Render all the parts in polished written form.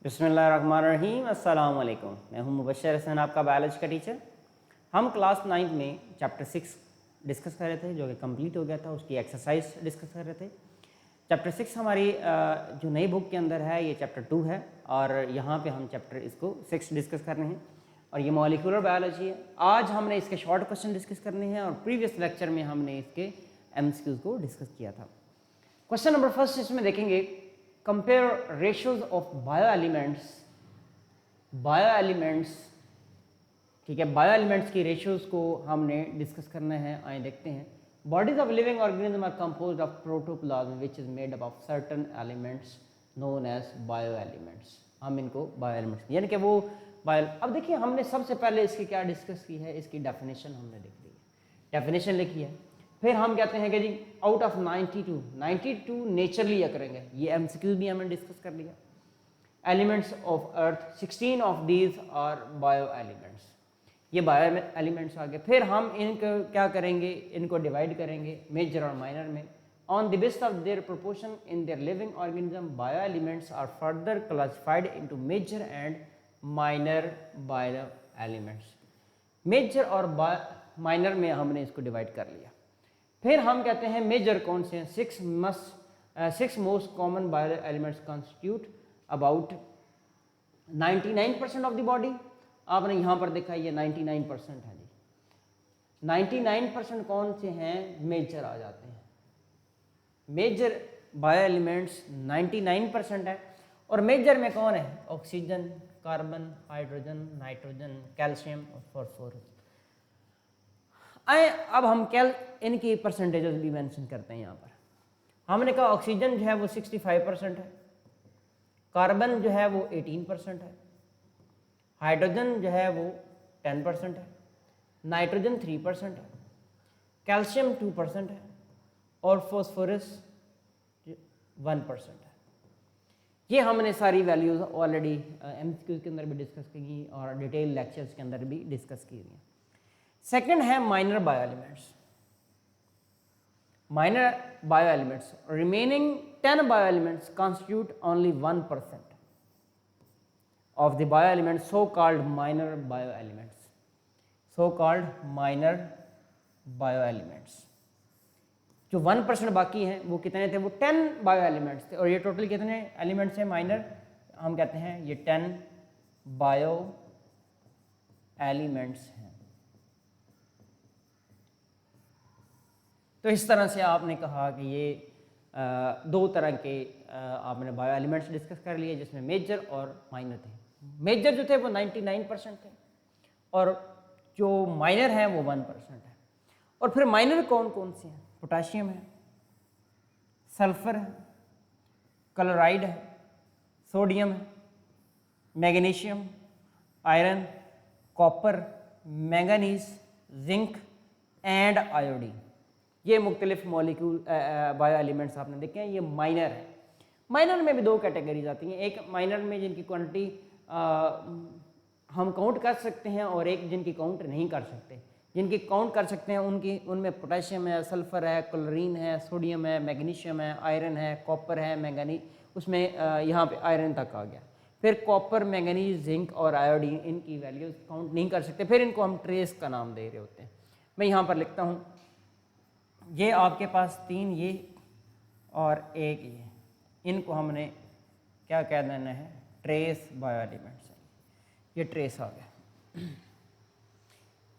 बिस्मिल्लाहिर्रहमानिर्रहीम अस्सलाम वालेकुम। मैं हूं मुबश्शिर हसन, आपका बायोलॉजी का टीचर। हम क्लास 9 में चैप्टर 6 डिस्कस कर रहे थे, जो कि कंप्लीट हो गया था। उसकी एक्सरसाइज डिस्कस कर रहे थे। चैप्टर 6 हमारी जो नई बुक के अंदर है, ये चैप्टर 2 है और यहाँ पे हम चैप्टर इसको 6 डिस्कस कर रहे हैं और ये मॉलिक्यूलर बायोलॉजी है। आज हमने इसके शॉर्ट क्वेश्चन डिस्कस करने हैं और प्रीवियस लेक्चर में हमने इसके MCQs को डिस्कस किया था। क्वेश्चन नंबर फर्स्ट इसमें देखेंगे, compare ratios of bio elements. ठीक है, बायो एलिमेंट्स की रेशियोज को हमने डिस्कस करना है। आइए देखते हैं। Bodies of living organism are composed of protoplasm which is made up of certain elements known as bio elements. हम इनको बायो एलिमेंट्स यानी कि वो बायो। अब देखिए, हमने सबसे पहले इसकी क्या डिस्कस की है, इसकी डेफिनेशन हमने लिख ली है, डेफिनेशन लिखी है। फिर हम कहते हैं कि जी आउट ऑफ 92 नेचरली करेंगे। ये MCQ भी हमने डिस्कस कर लिया। Elements of earth 16 of these are bio elements. ये बायो एलिमेंट्स आ गए। फिर हम इनको क्या करेंगे, इनको डिवाइड करेंगे मेजर और माइनर में। On the basis of their proportion in their living organism, bio elements are further classified into major and minor bio elements. Major और माइनर में हमने इसको डिवाइड कर लिया। फिर हम कहते हैं मेजर कौन से हैं। Six most common bio elements constitute about 99% of the body. आपने यहाँ पर देखा ये 99% है जी। 99% कौन से हैं, मेजर आ जाते हैं। मेजर बायो एलिमेंट्स 99% है। और मेजर में कौन है, oxygen, carbon, hydrogen, nitrogen, calcium और फॉस्फोरस। आए अब हम इनकी परसेंटेजेस भी मेंशन करते हैं। यहाँ पर हमने कहा ऑक्सीजन जो है वो 65% है, कार्बन जो है वो 18% है, हाइड्रोजन जो है वो 10% है, नाइट्रोजन 3% है, कैल्शियम 2% है और फॉस्फोरस 1% है। ये हमने सारी वैल्यूज ऑलरेडी MCQ के अंदर भी डिस्कस की और डिटेल लेक्चर्स के अंदर भी डिस्कस की हुई हैं। सेकेंड है minor bio elements. Minor bio elements, remaining 10 bio elements constitute only 1% of the bio elements, so called minor bio elements. So called minor bio elements. जो 1% बाकी हैं वो कितने थे, वो 10 बायो एलिमेंट्स थे। और ये टोटल कितने एलिमेंट्स हैं माइनर, हम कहते हैं ये 10 बायो एलिमेंट्स हैं। तो इस तरह से आपने कहा कि ये दो तरह के आपने बायो एलिमेंट्स डिस्कस कर लिए, जिसमें मेजर और माइनर थे। मेजर जो थे वो 99% थे और जो माइनर हैं वो 1% है। और फिर माइनर कौन कौन से हैं, पोटाशियम है, सल्फर है, क्लोराइड है, सोडियम है, magnesium, iron, copper, manganese, zinc and iodine. ये मुख्तलिफ मॉलिक्यूल बायो एलिमेंट्स आपने देखे हैं, ये माइनर है। माइनर में भी दो कैटेगरीज आती हैं। एक माइनर में जिनकी क्वांटिटी हम काउंट कर सकते हैं और एक जिनकी काउंट नहीं कर सकते। जिनकी काउंट कर सकते हैं उनमें पोटेशियम है, सल्फर है, क्लोरीन है, सोडियम है, मैग्नीशियम है, आयरन है, कॉपर है, मैंगनीज, उसमें यहाँ पे आयरन तक आ गया। फिर कॉपर, मैंगनीज, जिंक और आयोडीन, इनकी वैल्यूज काउंट नहीं कर सकते। फिर इनको हम ट्रेस का नाम दे रहे होते हैं। मैं यहाँ पर लिखता हूँ, ये आपके पास 3 ये और एक ये, इनको हमने क्या कह देना है, ट्रेस बायो एलिमेंट्स। ये ट्रेस आ गया।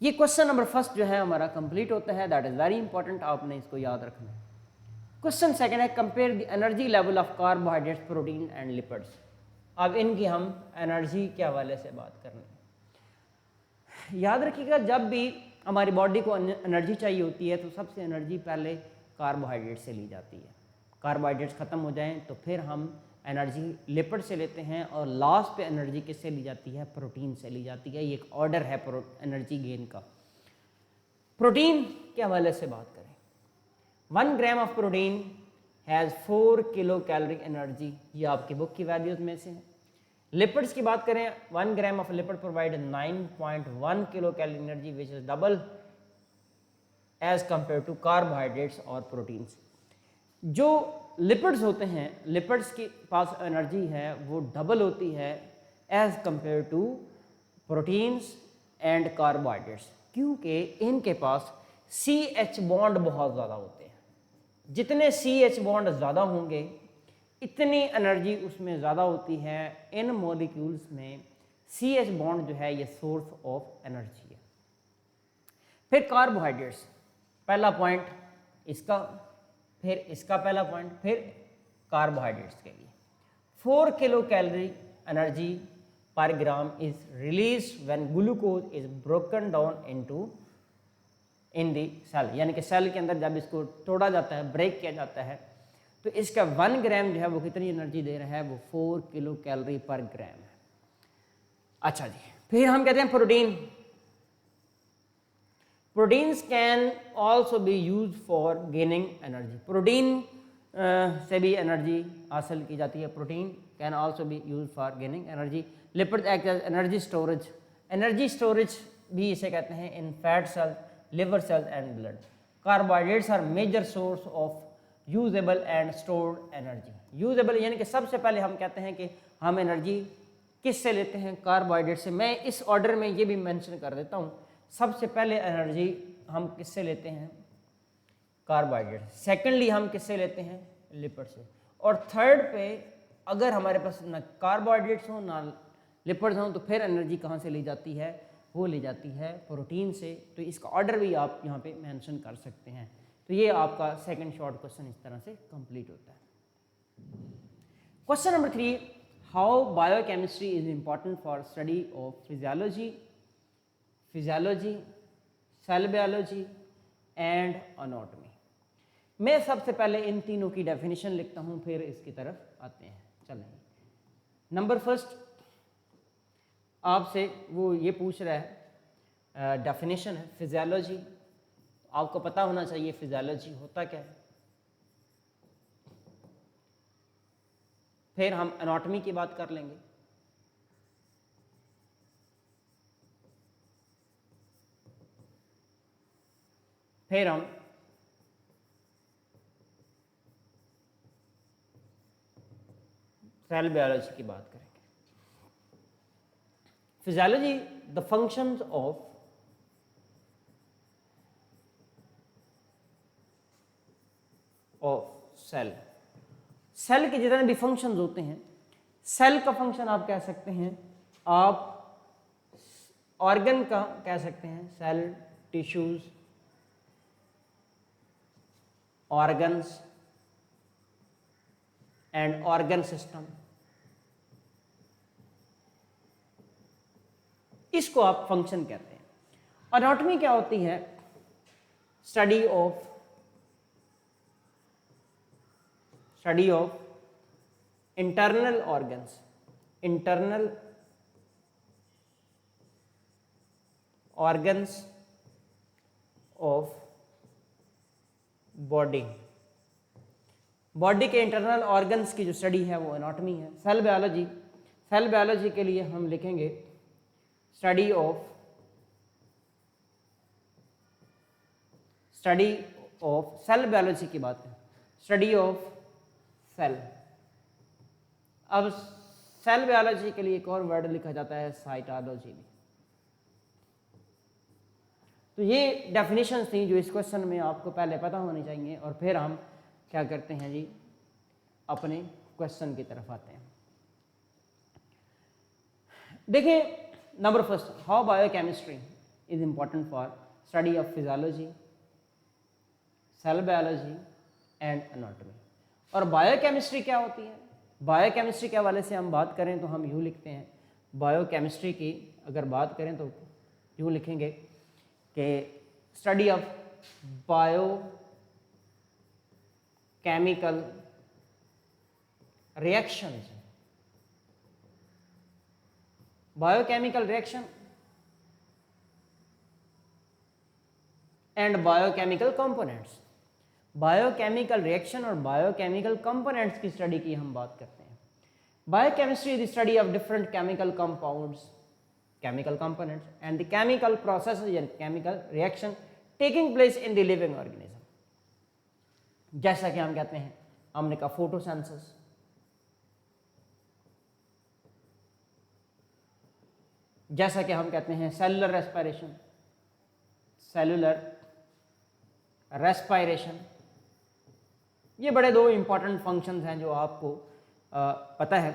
ये क्वेश्चन नंबर फर्स्ट जो है हमारा कंप्लीट होता है। दैट इज वेरी इंपॉर्टेंट, आपने इसको याद रखना है। क्वेश्चन सेकंड है, compare the energy level of carbohydrates, protein and lipids. अब इनकी हम एनर्जी के हवाले से बात कर रहे हैं। याद रखिएगा, जब भी हमारी बॉडी को एनर्जी चाहिए होती है तो सबसे एनर्जी पहले कार्बोहाइड्रेट से ली जाती है। कार्बोहाइड्रेट्स ख़त्म हो जाएं तो फिर हम एनर्जी लिपिड से लेते हैं और लास्ट पे एनर्जी किससे ली जाती है, प्रोटीन से ली जाती है। ये एक ऑर्डर है एनर्जी गेन का। प्रोटीन के हवाले से बात करें, 1 gram of protein has 4 kilo calorie energy. ये आपकी बुक की वैल्यूज में से है। लिपिड्स की बात करें, 1 gram of lipid provide 9.1 kilo calorie energy which is double as compare to carbohydrates और प्रोटीन्स। जो लिपिड्स होते हैं, लिपिड्स के पास एनर्जी है वो डबल होती है as compare to proteins and carbohydrates, क्योंकि इनके पास CH बॉन्ड बहुत ज़्यादा होते हैं। जितने CH बॉन्ड ज़्यादा होंगे इतनी एनर्जी उसमें ज़्यादा होती है। इन मॉलिक्यूल्स में CH बॉन्ड जो है ये सोर्स ऑफ एनर्जी है। फिर कार्बोहाइड्रेट्स, पहला पॉइंट इसका, फिर इसका पहला पॉइंट, फिर कार्बोहाइड्रेट्स के लिए 4 kilo calorie energy per gram is release when glucose is broken down into in the cell, यानी कि सेल के अंदर जब इसको तोड़ा जाता है, ब्रेक किया जाता है, तो इसका 1 ग्राम जो है वो कितनी एनर्जी दे रहा है, वो 4 किलो कैलोरी पर ग्राम है। अच्छा जी, फिर हम कहते हैं protein. Proteins can also be use for gaining energy. Protein से भी एनर्जी हासिल की जाती है। Protein can also be use for gaining energy. Lipid act as energy storage, energy storage भी इसे कहते हैं in fat cell, liver cells and blood. Carbohydrates are major source of usable and stored energy. Usable यानी कि सबसे पहले हम कहते हैं कि हम एनर्जी किससे लेते हैं, कार्बोहाइड्रेट से। मैं इस ऑर्डर में ये भी मेंशन कर देता हूँ, सबसे पहले एनर्जी हम किससे लेते हैं, कार्बोहाइड्रेट। सेकेंडली हम किससे लेते हैं, लिपिड से। और थर्ड पे अगर हमारे पास ना कार्बोहाइड्रेट्स हो ना लिपिड्स हों तो फिर एनर्जी कहाँ से ली जाती है, वो ली जाती है प्रोटीन से। तो इसका ऑर्डर भी आप यहाँ पे मेंशन कर सकते हैं। तो ये आपका सेकंड शॉर्ट क्वेश्चन इस तरह से कंप्लीट होता है। Question number 3, how biochemistry is important for study of physiology, cell biology and anatomy. मैं सबसे पहले इन तीनों की डेफिनेशन लिखता हूँ, फिर इसकी तरफ आते हैं। चलें, नंबर फर्स्ट आपसे वो ये पूछ रहा है, डेफिनेशन है फिजियोलॉजी। आपको पता होना चाहिए फिजियोलॉजी होता क्या है। फिर हम एनाटॉमी की बात कर लेंगे, फिर हम सेल बायोलॉजी की बात करेंगे। Physiology, the functions of cell. Cell के जितने भी फंक्शंस होते हैं, सेल का फंक्शन आप कह सकते हैं, आप ऑर्गन का कह सकते हैं, cell tissues, organs and organ system, इसको आप फंक्शन कहते हैं। एनाटॉमी क्या होती है, study of internal organs, internal organs of body. Body के इंटरनल ऑर्गन्स की जो स्टडी है वो एनाटॉमी है। सेल बायोलॉजी, सेल बायोलॉजी के लिए हम लिखेंगे स्टडी ऑफ सेल बायोलॉजी की बात है, स्टडी ऑफ सेल। अब सेल बायोलॉजी के लिए एक और वर्ड लिखा जाता है साइटोलॉजी। तो ये डेफिनेशंस थी जो इस क्वेश्चन में आपको पहले पता होनी चाहिए, और फिर हम क्या करते हैं जी, अपने क्वेश्चन की तरफ आते हैं। देखिए, number first, how biochemistry is important for study of physiology, cell biology and anatomy. और बायोकेमिस्ट्री क्या होती है, बायोकेमिस्ट्री के हवाले से हम बात करें तो हम यूँ लिखते हैं, बायोकेमिस्ट्री की अगर बात करें तो यूँ लिखेंगे कि study of biochemical reactions, biochemical reaction and biochemical components. Biochemical reaction और बायोकेमिकल कंपोनेंट्स की स्टडी की हम बात करते हैं। Biochemistry is the study of different chemical compounds, chemical components and the chemical processes and chemical reaction taking place in the living organism। जैसा कि हम कहते हैं हमने कहा फोटोसिंथेसिस, जैसा कि हम कहते हैं सेलुलर रेस्पिरेशन, सेलुलर रेस्पिरेशन, ये बड़े दो इंपॉर्टेंट फंक्शंस हैं जो आपको पता है।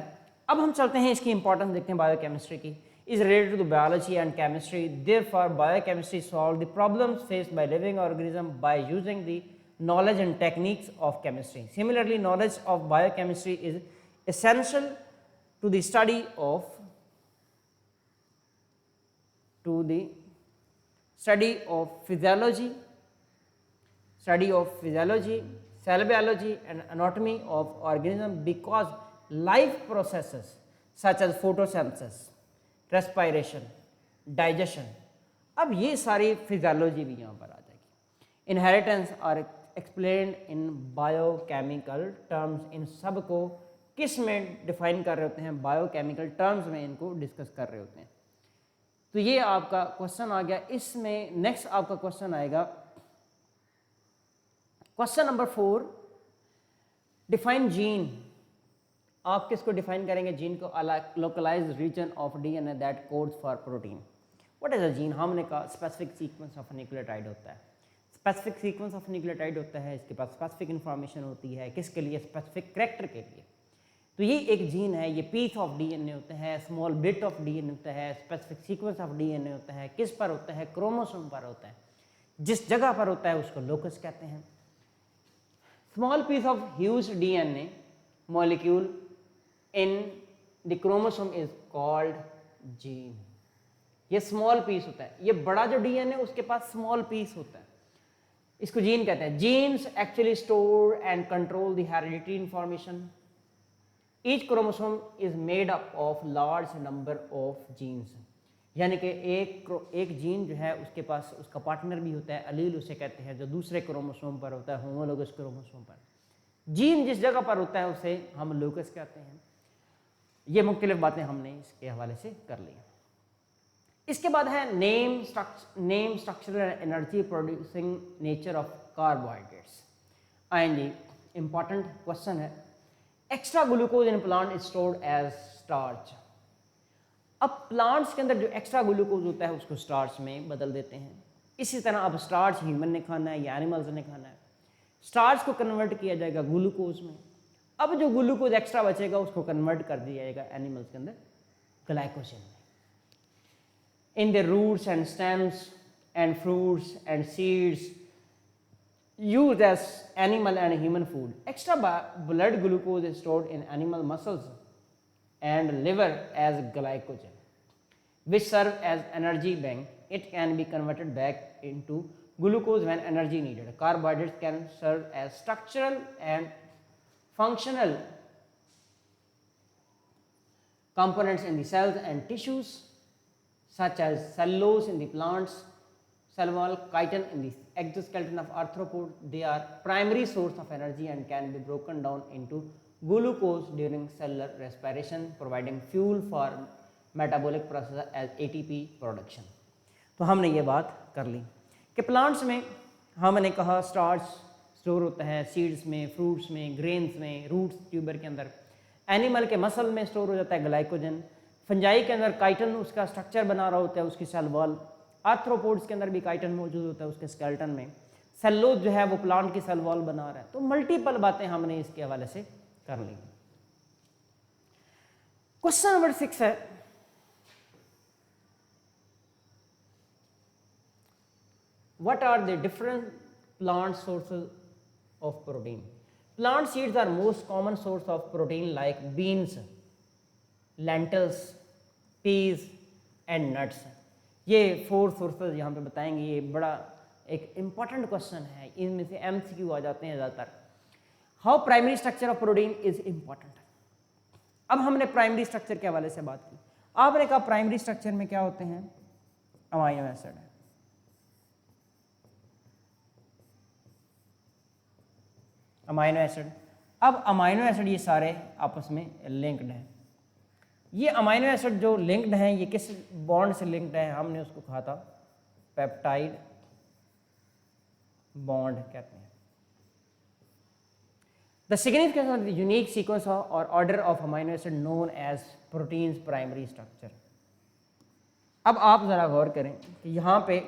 अब हम चलते हैं इसकी इंपॉर्टेंस देखते हैं बायोकेमिस्ट्री की। Is related to biology and chemistry, therefore biochemistry solve the problems faced by living organism by using the knowledge and techniques of chemistry. Similarly, knowledge of biochemistry is essential to the study of physiology, cell biology and anatomy of organism, because life processes such as photosynthesis, respiration, digestion, अब ये सारी physiology भी यहाँ पर आ जाएगी। Inheritance और explained in biochemical terms, इन सब को किस में डिफाइन कर रहे होते हैं? बायोकेमिकल टर्म्स में इनको डिस्कस कर रहे होते हैं। तो ये आपका क्वेश्चन आ गया। इसमें नेक्स्ट आपका क्वेश्चन आएगा क्वेश्चन नंबर 4, डिफाइन जीन। आप किसको डिफाइन करेंगे? जीन को। Localised region of DNA that codes for protein. What is a gene? हमने कहा स्पेसिफिक सीक्वेंस ऑफ न्यूक्लियोटाइड होता है। स्पेसिफिक सीक्वेंस ऑफ न्यूक्लियोटाइड होता है, इसके पास स्पेसिफिक इन्फॉर्मेशन होती है, किसके लिए? स्पेसिफिक कैरेक्टर के लिए। तो ये एक जीन है, ये पीस ऑफ डीएनए होता है, स्मॉल बिट ऑफ डीएनए होता है, स्पेसिफिक सीक्वेंस ऑफ डीएनए होता है। किस पर होता है? क्रोमोसोम पर होता है। जिस जगह पर होता है उसको लोकस कहते हैं। Small piece of huge DNA molecule in the chromosome is called gene. ये स्मॉल पीस होता है। ये बड़ा जो डीएनए उसके पास स्मॉल पीस होता है, इसको जीन कहते हैं। Genes actually store and control the hereditary information. Each chromosome is made up of large number of genes, यानी कि एक जीन जो है उसके पास उसका पार्टनर भी होता है, अलील उसे कहते हैं, जो दूसरे क्रोमोसोम पर होता है, होमोलोगस क्रोमोसोम पर। जीन जिस जगह पर होता है उसे हम लोकस कहते हैं। ये मुख्तलिफ बातें हमने इसके हवाले से कर ली। इसके बाद है name structural energy producing nature of carbohydrates. आएंगे इंपॉर्टेंट क्वेश्चन है। Extra glucose in plant is stored as starch. अब प्लांट्स के अंदर जो एक्स्ट्रा ग्लूकोज होता है उसको स्टार्च में बदल देते हैं। इसी तरह अब स्टार्च ह्यूमन ने खाना है या एनिमल्स ने खाना है, स्टार्च को कन्वर्ट किया जाएगा ग्लूकोज में। अब जो ग्लूकोज एक्स्ट्रा बचेगा उसको कन्वर्ट कर दिया जाएगा एनिमल्स के अंदर ग्लाइकोजन में। In the roots and stems and fruits and seeds used as animal and human food. Extra blood glucose is stored in animal muscles and liver as glycogen, which serve as energy bank. It can be converted back into glucose when energy needed. Carbohydrates can serve as structural and functional components in the cells and tissues, such as cellulose in the plants, cell wall, chitin in the exoskeleton of arthropod. They are primary source of energy and can be broken down into glucose during cellular respiration, providing fuel for metabolic process as ATP production. तो हमने ये बात कर ली कि plants में हमने कहा starch store होता है सीड्स में, फ्रूट्स में, ग्रेन्स में, रूट्स ट्यूबर के अंदर। एनिमल के मसल में स्टोर हो जाता है ग्लाइकोजन। फंजाई के अंदर काइटन उसका स्ट्रक्चर बना रहा होता है, उसकी सेल वॉल। आर्थ्रोपोड्स के अंदर भी काइटन मौजूद होता है उसके स्केलेटन में। सेलुलोज जो है वो प्लांट की सेल वॉल बना रहा है। तो मल्टीपल बातें हमने इसके हवाले से कर ली। क्वेश्चन नंबर 6 है, what are the different plant sources of protein? Plant seeds are most common source of protein like beans, lentils, peas and nuts. ये 4 सोर्सेज यहाँ पे बताएंगे। ये बड़ा एक इम्पॉर्टेंट क्वेश्चन है, इनमें से MCQ आ जाते हैं ज़्यादातर। How primary structure of protein is important. अब हमने प्राइमरी स्ट्रक्चर के हवाले से बात की। आपने कहा प्राइमरी स्ट्रक्चर में क्या होते हैं? अमाइनो एसिड है। Amino acid. अब अमाइनो एसिड ये सारे आपस में लिंक्ड हैं। ये अमाइनो एसिड जो लिंक्ड हैं ये किस बॉन्ड से लिंक्ड है? हमने उसको कहा था पेप्टाइड बॉन्ड कहते हैं। The significance of the unique sequence और order of amino acid known as protein's primary structure. अब आप ज़रा गौर करें कि यहाँ पे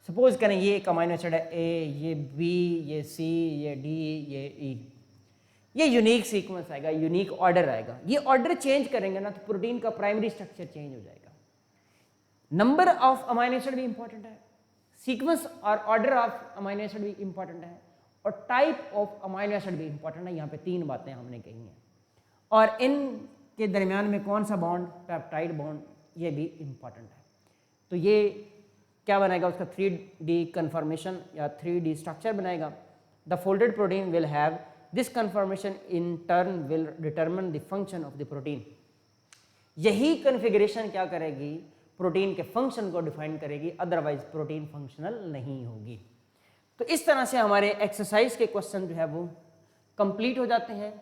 सपोज करें ये एक अमाइनो एसिड है ए, ये बी, ये सी, ये डी, ये ई, ये यूनिक सीक्वेंस आएगा, यूनिक ऑर्डर आएगा। ये ऑर्डर चेंज करेंगे ना तो प्रोटीन का प्राइमरी स्ट्रक्चर चेंज हो जाएगा। नंबर ऑफ अमाइनो एसिड भी इंपॉर्टेंट है, सीक्वेंस और ऑर्डर ऑफ अमाइनो एसिड भी इंपॉर्टेंट है, और टाइप ऑफ अमाइनो एसिड भी इंपॉर्टेंट है। यहाँ पे 3 बातें हमने कही हैं, और इनके दरमियान में कौन सा बॉन्ड, पेप्टाइड बॉन्ड, ये भी इंपॉर्टेंट है। तो ये क्या बनाएगा, उसका 3D कन्फर्मेशन या 3D स्ट्रक्चर बनाएगा। The folded protein will have this conformation in turn will determine the function of the protein. यही कन्फिगरेशन क्या करेगी, प्रोटीन के फंक्शन को डिफाइन करेगी, अदरवाइज प्रोटीन फंक्शनल नहीं होगी। तो इस तरह से हमारे एक्सरसाइज के क्वेश्चन जो है वो कंप्लीट हो जाते हैं।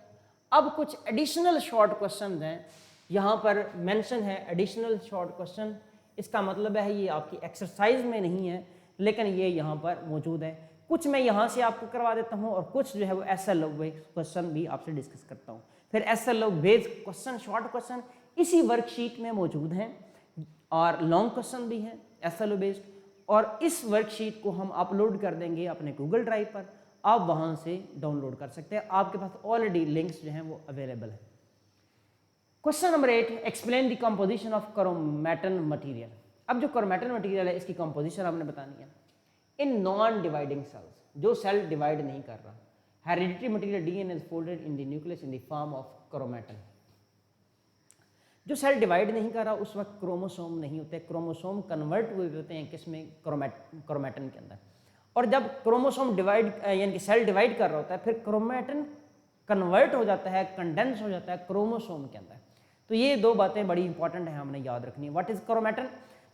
अब कुछ एडिशनल शॉर्ट क्वेश्चन हैं, यहाँ पर मेंशन है एडिशनल शॉर्ट क्वेश्चन। इसका मतलब है ये आपकी एक्सरसाइज में नहीं है, लेकिन ये यहाँ पर मौजूद है। कुछ मैं यहाँ से आपको करवा देता हूँ, और कुछ जो है वो SLO क्वेश्चन भी आपसे डिस्कस करता हूँ। फिर SLO based question, short question इसी वर्कशीट में मौजूद हैं, और लॉन्ग क्वेश्चन भी हैं SLO बेस्ड, और इस वर्कशीट को हम अपलोड कर देंगे अपने गूगल ड्राइव पर। आप वहाँ से डाउनलोड कर सकते हैं, आपके पास ऑलरेडी लिंक्स जो हैं वो अवेलेबल है। Question number 8, explain the composition of chromatin material. अब जो क्रोमैटन मटेरियल है इसकी कंपोजिशन आपने बतानी है। इन नॉन डिवाइडिंग सेल्स, जो सेल डिवाइड नहीं कर रहा, hereditary material DNA is folded in the nucleus in the form of chromatin. जो सेल डिवाइड नहीं कर रहा उस वक्त क्रोमोसोम नहीं होते, क्रोमोसोम कन्वर्ट हुए होते हैं किसमें, क्रोमैटन के अंदर। और जब क्रोमोसोम डिवाइड यानी कि सेल डिवाइड कर रहा होता है, फिर क्रोमैटन कन्वर्ट हो जाता है, कंडेंस हो जाता है क्रोमोसोम के अंदर। तो ये 2 बातें बड़ी इंपॉर्टेंट है, हमने याद रखनी है। What is chromatin?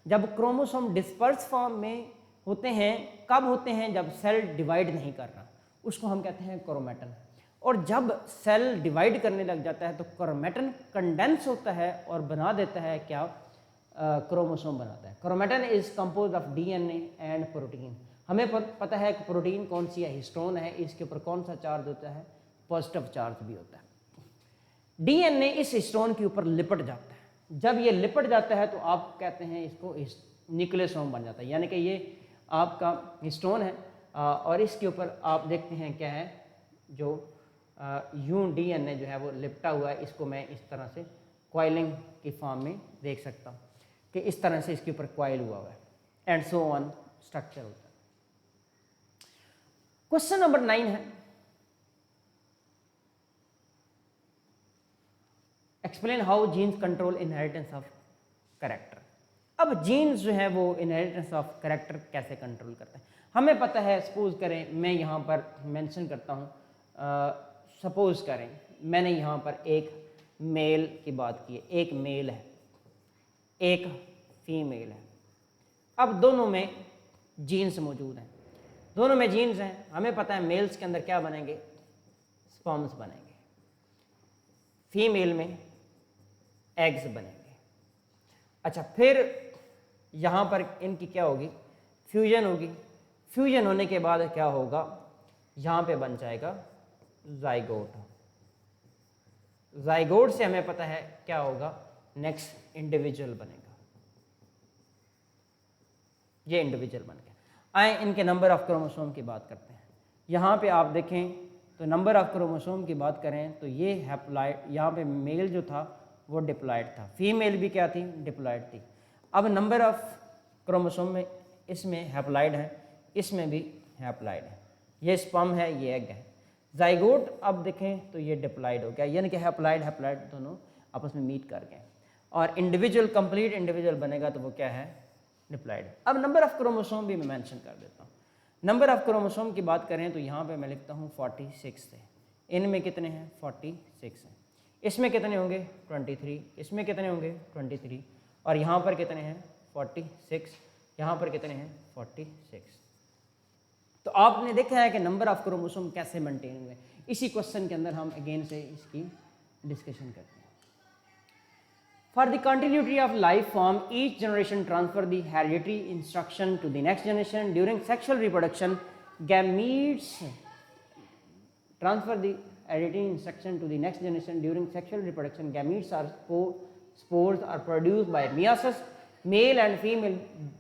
जब क्रोमोसोम डिस्पर्स फॉर्म में होते हैं, कब होते हैं, जब सेल डिवाइड नहीं कर रहा, उसको हम कहते हैं क्रोमैटन। और जब सेल डिवाइड करने लग जाता है तो क्रोमैटन कंडेंस होता है और बना देता है क्या, क्रोमोसोम बनाता है। Chromatin is composed of DNA and protein. हमें पता है कि प्रोटीन कौन सी है, हिस्टोन है, इसके ऊपर कौन सा चार्ज होता है, पॉजिटिव चार्ज भी होता है। DNA इस हिस्टोन के ऊपर लिपट जाता है। जब ये लिपट जाता है तो आप कहते हैं इसको न्यूक्लियोसोम बन जाता है, यानी कि ये आपका हिस्टोन है, और इसके ऊपर आप देखते हैं क्या है, जो DNA जो है वो लिपटा हुआ है। इसको मैं इस तरह से कॉइलिंग की फॉर्म में देख सकता हूँ कि इस तरह से इसके ऊपर कॉइल हुआ है, एंड सो ऑन स्ट्रक्चर होता है। क्वेश्चन नंबर 9 है, explain how jeans control inheritance of character. अब जीन्स जो है वो इनहेरिटेंस ऑफ कैरेक्टर कैसे कंट्रोल करते हैं। हमें पता है, सपोज करें मैं यहाँ पर मेंशन करता हूँ, सपोज करें मैंने यहाँ पर एक मेल की बात की है, एक मेल है, एक फीमेल है। अब दोनों में जीन्स मौजूद हैं, दोनों में जीन्स हैं। हमें पता है मेल्स के अंदर क्या बनेंगे, स्पर्म्स बनेंगे, फीमेल में एग्स बनेंगे। अच्छा, फिर यहाँ पर इनकी क्या होगी, फ्यूजन होगी। फ्यूजन होने के बाद क्या होगा, यहाँ पे बन जाएगा जाइगोट। जाइगोट से हमें पता है क्या होगा, नेक्स्ट इंडिविजुअल बनेगा। ये इंडिविजुअल बन गया। आए इनके नंबर ऑफ क्रोमोसोम की बात करते हैं। यहाँ पे आप देखें तो नंबर ऑफ क्रोमोसोम की बात करें तो ये हैप्लॉइड, यहाँ पे मेल जो था वो डिप्लॉइड था, फीमेल भी क्या थी, डिप्लॉइड थी। अब नंबर ऑफ क्रोमोसोम में इसमें हैप्लॉइड है, इसमें भी हैप्लॉइड है। ये स्पर्म है, ये एग है। जाइगोट अब देखें तो ये डिप्लॉइड हो गया, यानी कि हैप्लॉइड हैप्लॉइड दोनों आपस में मीट कर गए। और इंडिविजुअल, कंप्लीट इंडिविजुअल बनेगा तो वो क्या है, डिप्लॉइड। अब नंबर ऑफ क्रोमोसोम भी मैं मेंशन कर देता हूँ। नंबर ऑफ क्रोमोसोम की बात करें तो यहाँ पे मैं लिखता हूँ 46 है। इनमें कितने हैं, 46 हैं। इसमें कितने होंगे, 23। इसमें कितने होंगे, 23। और यहाँ पर कितने हैं, 46। यहाँ पर कितने हैं, 46। तो आपने देखा है कि नंबर ऑफ क्रोमोसोम कैसे मेंटेन हुए। इसी क्वेश्चन के अंदर हम अगेन से इसकी डिस्कशन करते हैं। For the continuity of life form each generation transfer the hereditary instruction to the next generation during sexual reproduction. Gametes transfer the editing instruction to the next generation. During sexual reproduction, gametes or spores are produced by meiosis. Male and female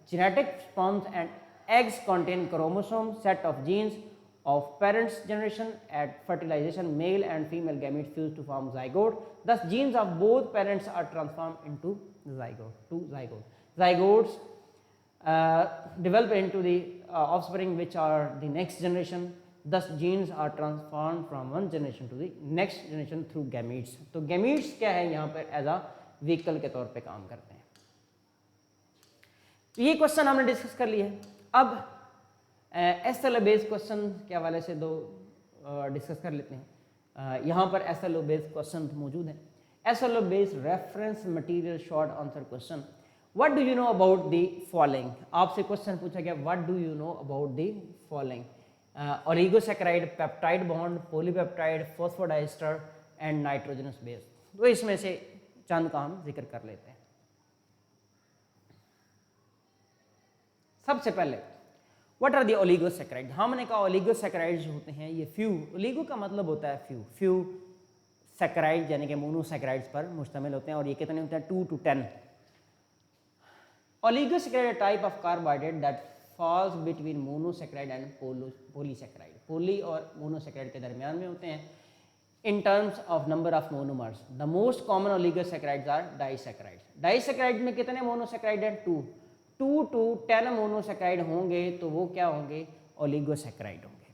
genetic sperms and eggs contain chromosome set of genes of parents' generation. At fertilization, male and female gametes fuse to form zygote. Thus, genes of both parents are transformed into zygote. Zygotes develop into the offspring, which are the next generation. Thus, genes are transformed from one generation to the next generation through gametes. तो gametes क्या है यहाँ पर as a vehicle के तौर पे काम करते हैं. तो ये क्वेश्चन हमने डिस्कस कर लिए. अब एसएलओ बेस्ड क्वेश्चन के हवाले से दो डिस्कस कर लेते हैं. यहाँ पर एसएलओ बेस्ड क्वेश्चन मौजूद है. SLO based reference material short answer question. What do you know about the following. आपसे क्वेश्चन पूछा गया what do you know about the following. Oligosaccharide, peptide bond, polypeptide, phosphodiester and nitrogenous base. तो इसमें से चंद का हम जिक्र कर लेते हैं. सबसे पहले व्हाट आर द ओलिगोसैकेराइड. हमने कहा ओलिगोसैकेराइड जो होते हैं ये फ्यू, ओलिगो का मतलब होता है फ्यू सैकेराइड यानी कि मोनोसैकेराइड्स पर मुश्तमिल होते हैं. और ये कितने होते हैं 2 to 10. Oligosaccharide type of carbohydrate that falls between monosaccharide and polysaccharide. पोली और मोनोसैकेराइड के दरमियान में होते हैं. In terms of number of monomers, the most common oligosaccharides are disaccharides. Disaccharides में कितने मोनोसैकेराइड हैं 2 to 10 मोनोसैकेराइड होंगे तो वो क्या होंगे ओलिगोसैकेराइड होंगे.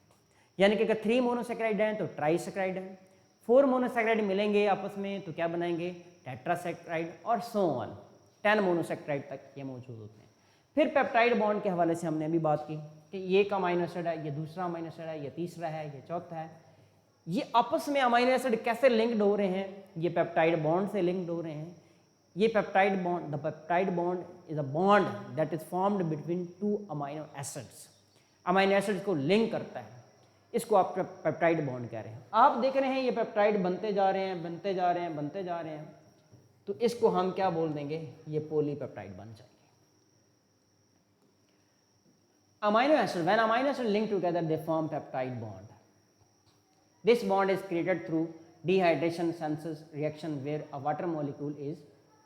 यानी कि अगर 3 मोनोसैकेराइड हैं तो ट्राइसैकेराइड हैं. 4 मोनोसैकेराइड मिलेंगे आपस में तो क्या बनाएंगे टेट्रासैकेराइड और सो ऑन. 10 मोनोसैकेराइड तक ये मौजूद होते हैं. फिर पेप्टाइड बॉन्ड के हवाले से हमने अभी बात की कि ये एक अमीनो एसिड है, ये दूसरा अमीनो एसिड है, ये तीसरा है, ये चौथा है. ये आपस में अमीनो एसिड कैसे लिंक्ड हो रहे हैं. ये पेप्टाइड बॉन्ड से लिंक्ड हो रहे हैं. ये peptide bond, the peptide bond is a bond that is formed between 2 amino acids. Amino acids को लिंक करता है. इसको आप पेप्टाइड बॉन्ड कह रहे हैं. आप देख रहे हैं ये पेप्टाइड बनते जा रहे हैं, बनते जा रहे हैं, बनते जा रहे हैं. तो इसको हम क्या बोल देंगे ये पॉलीपेप्टाइड बन जाएंगे. Amino acid, when amino acid link together they form peptide bond. This bond is created through dehydration synthesis reaction where a water molecule is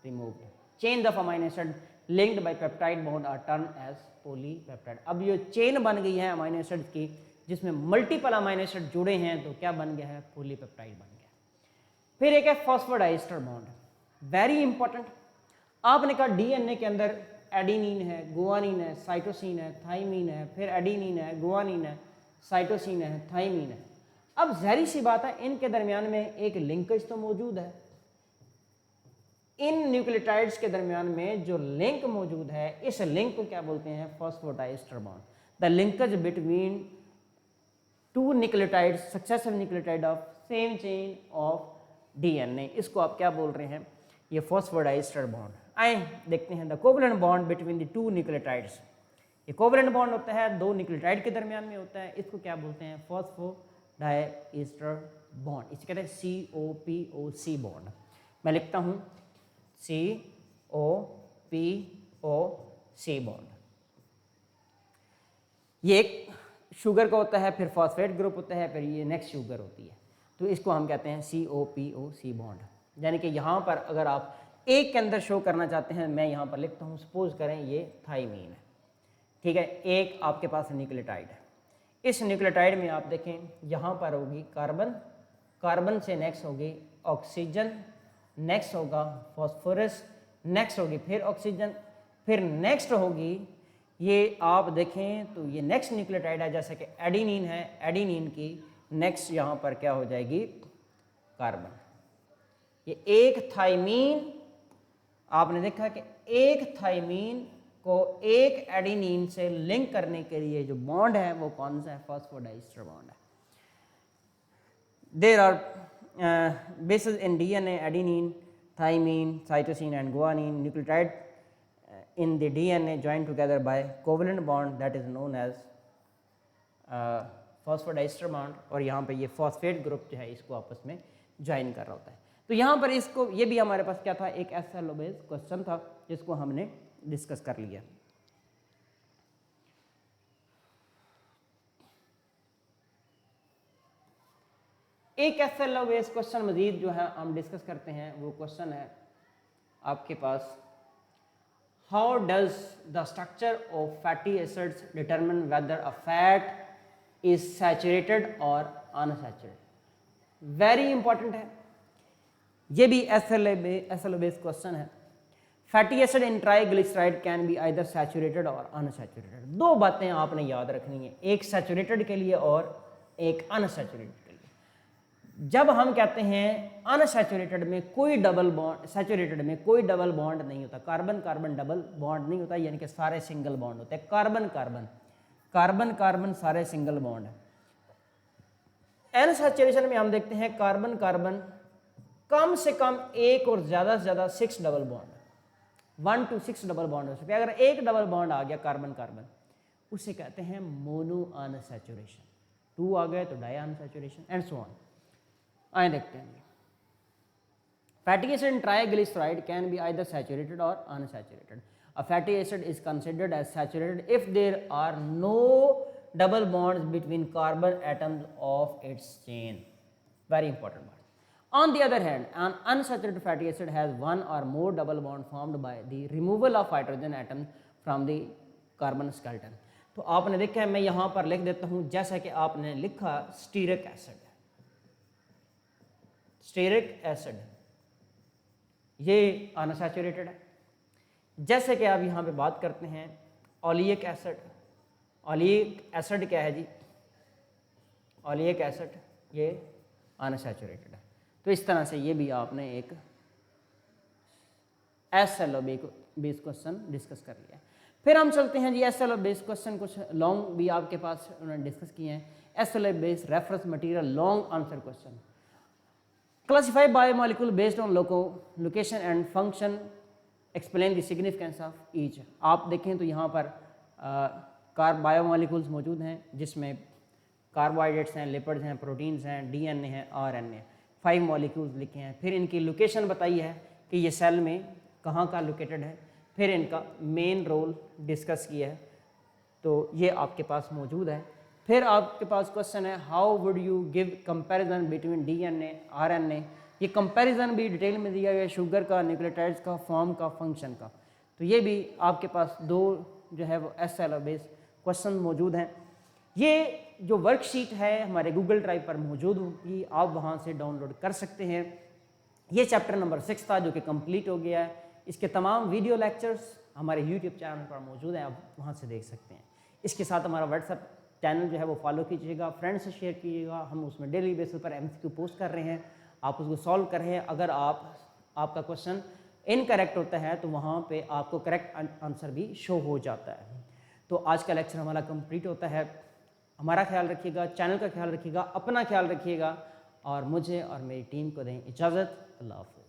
removed. Chain of amino acid linked by peptide bond are termed as polypeptide. अब ये chain बन गई है amino acid की जिसमें multiple amino acid जुड़े हैं तो क्या बन गया है पॉलीपेप्टाइड बन गया. फिर एक है फॉस्फोडाइस्टर बॉन्ड, वेरी इंपॉर्टेंट. आपने कहा डीएनए के अंदर एडिनिन है, गुआनिन है, साइटोसिन है, थाइमीन है, फिर एडिनिन है, गुआनिन है, साइटोसिन है, थाइमीन है. अब जहरी सी बात है इनके दरमियान में एक लिंकेज तो मौजूद है. इन न्यूक्लियोटाइड्स के दरमियान में जो लिंक मौजूद है इस लिंक को क्या बोलते हैं phosphodiester bond. The linkage between 2 nucleotides, successive nucleotide of same chain of DNA, इसको आप क्या बोल रहे हैं ये फॉस्फोडाइस्टर बॉन्ड. आए देखते हैं the covalent bond between the 2 nucleotides. ये कोवलेंट बॉन्ड होता है 2 न्यूक्लियोटाइड के दरमियान में होता है. इसको क्या बोलते हैं फॉस्फोडाइस्टर बॉन्ड. इसे कहते हैं COPOC बॉन्ड. मैं लिखता हूँ COPOC बॉन्ड. ये एक शुगर का होता है, फिर फॉस्फेट ग्रुप होता है, फिर ये नेक्स्ट शुगर होती है. तो इसको हम कहते हैं COPOC बॉन्ड. यानी कि यहाँ पर अगर आप एक के अंदर शो करना चाहते हैं, मैं यहाँ पर लिखता हूँ सपोज करें ये थाइमीन है, ठीक है. एक आपके पास न्यूक्लियोटाइड है. इस न्यूक्लियोटाइड में आप देखें यहाँ पर होगी कार्बन, कार्बन से नेक्स्ट होगी ऑक्सीजन, नेक्स्ट होगा फॉस्फोरस, नेक्स्ट होगी फिर ऑक्सीजन, फिर नेक्स्ट होगी ये आप देखें तो ये नेक्स्ट न्यूक्लियोटाइड है जैसे कि एडिनिन है, एडिनिन की नेक्स्ट यहाँ पर क्या हो जाएगी कार्बन. ये एक थाइमीन, आपने देखा कि एक थाइमीन को एक एडिनिन से लिंक करने के लिए जो बॉन्ड है वो कौन सा है फॉस्फोडाइस्टर बॉन्ड है. There are bases in DNA, adenine, thymine, cytosine and guanine. Nucleotide in the DNA joined together by covalent bond that is known as phosphodiester bond. और यहाँ पे ये फॉस्फेट ग्रुप जो है इसको आपस में ज्वाइन कर रहा होता है. तो यहाँ पर इसको ये भी हमारे पास क्या था एक एसएलओ बेस्ड क्वेश्चन था जिसको हमने डिस्कस कर लिया. एक SLO बेस्ड क्वेश्चन मजीद जो है हम डिस्कस करते हैं, वो क्वेश्चन है आपके पास, how does the structure of fatty acids determine whether a fat is saturated और अनसैचुरेटेड। वेरी इंपॉर्टेंट है, ये भी SLO बेस्ड क्वेश्चन है। Fatty acid in triglyceride can be either saturated और अनसैचुरेटेड। दो बातें आपने याद रखनी है, एक सैचुरेटेड के लिए और एक अनसैचुरेटेड के लिए। जब हम कहते हैं अनसैचुरेटेड में कोई डबल बॉन्ड, सैचुरेटेड में कोई डबल बॉन्ड नहीं होता, कार्बन कार्बन डबल बॉन्ड नहीं होता, यानी कि सारे सिंगल बॉन्ड होते हैं, कार्बन कार्बन कार्बन कार्बन सारे सिंगल बॉन्ड है। अनसैचुरेशन में हम देखते हैं कार्बन कार्बन कम से कम एक और ज़्यादा से ज़्यादा 6 double bond, 1 to 6 double bond हो सकते हैं। अगर एक डबल बॉन्ड आ गया कार्बन कार्बन, उसे कहते हैं मोनो अनसैचुरेशन, 2 आ गए तो di unsaturation and so on. आए देखते हैं, fatty acid in triglyceride can be either saturated और unsaturated. A fatty acid is considered as saturated if there are no double bonds between carbon atoms of its chain. Very important part. On the other hand, an unsaturated fatty acid has one or more double bond formed by the removal of hydrogen atom from the carbon skeleton. तो आपने देखा है, मैं यहाँ पर लिख देता हूँ, जैसा कि आपने लिखा स्टीरिक एसिड, स्टीरिक एसिड ये अनसैचुरेटेड है। जैसे कि आप यहाँ पे बात करते हैं ओलिक एसिड, ओलिक एसिड क्या है जी, ओलिक एसिड ये अनसैचुरेटेड है। तो इस तरह से ये भी आपने एक SLO बेस्ड क्वेश्चन डिस्कस कर लिया। फिर हम चलते हैं जी SLO बेस्ड क्वेश्चन, कुछ लॉन्ग भी आपके पास उन्होंने डिस्कस किए हैं। SLO based reference material long answer question, classify biomolecule based on location and function, explain the significance of each. आप देखें तो यहाँ पर बायोमॉलिक्यूल्स मौजूद हैं, जिसमें कार्बोहाइड्रेट्स हैं, लिपिड्स हैं, प्रोटीन्स हैं, DNA है, RNA, 5 मॉलिक्यूल्स लिखे हैं। फिर इनकी लोकेशन बताई है कि ये सेल में कहाँ का लोकेटेड है, फिर इनका मेन रोल डिस्कस किया है, तो ये आपके पास मौजूद है। फिर आपके पास क्वेश्चन है, how would you give comparison between DNA RNA। ये कंपैरिजन भी डिटेल में दिया गया, शुगर का, न्यूक्लियोटाइड्स का, फॉर्म का, फंक्शन का। तो ये भी आपके पास दो जो है वो SLO बेस्ड क्वेश्चन मौजूद हैं। ये जो वर्कशीट है हमारे गूगल ड्राइव पर मौजूद होगी, आप वहाँ से डाउनलोड कर सकते हैं। ये चैप्टर नंबर 6 था जो कि कंप्लीट हो गया है। इसके तमाम वीडियो लेक्चर्स हमारे YouTube चैनल पर मौजूद हैं, आप वहाँ से देख सकते हैं। इसके साथ हमारा WhatsApp चैनल जो है वो फॉलो कीजिएगा, फ्रेंड्स से शेयर कीजिएगा। हम उसमें डेली बेसिस पर MCQ पोस्ट कर रहे हैं, आप उसको सॉल्व कर रहे हैं। अगर आपका क्वेश्चन इनकरेक्ट होता है तो वहाँ पे आपको करेक्ट आंसर भी शो हो जाता है। तो आज का लेक्चर हमारा कंप्लीट होता है। हमारा ख्याल रखिएगा, चैनल का ख्याल रखिएगा, अपना ख्याल रखिएगा और मुझे और मेरी टीम को दें इजाज़त। अल्लाह हाफ़िज़।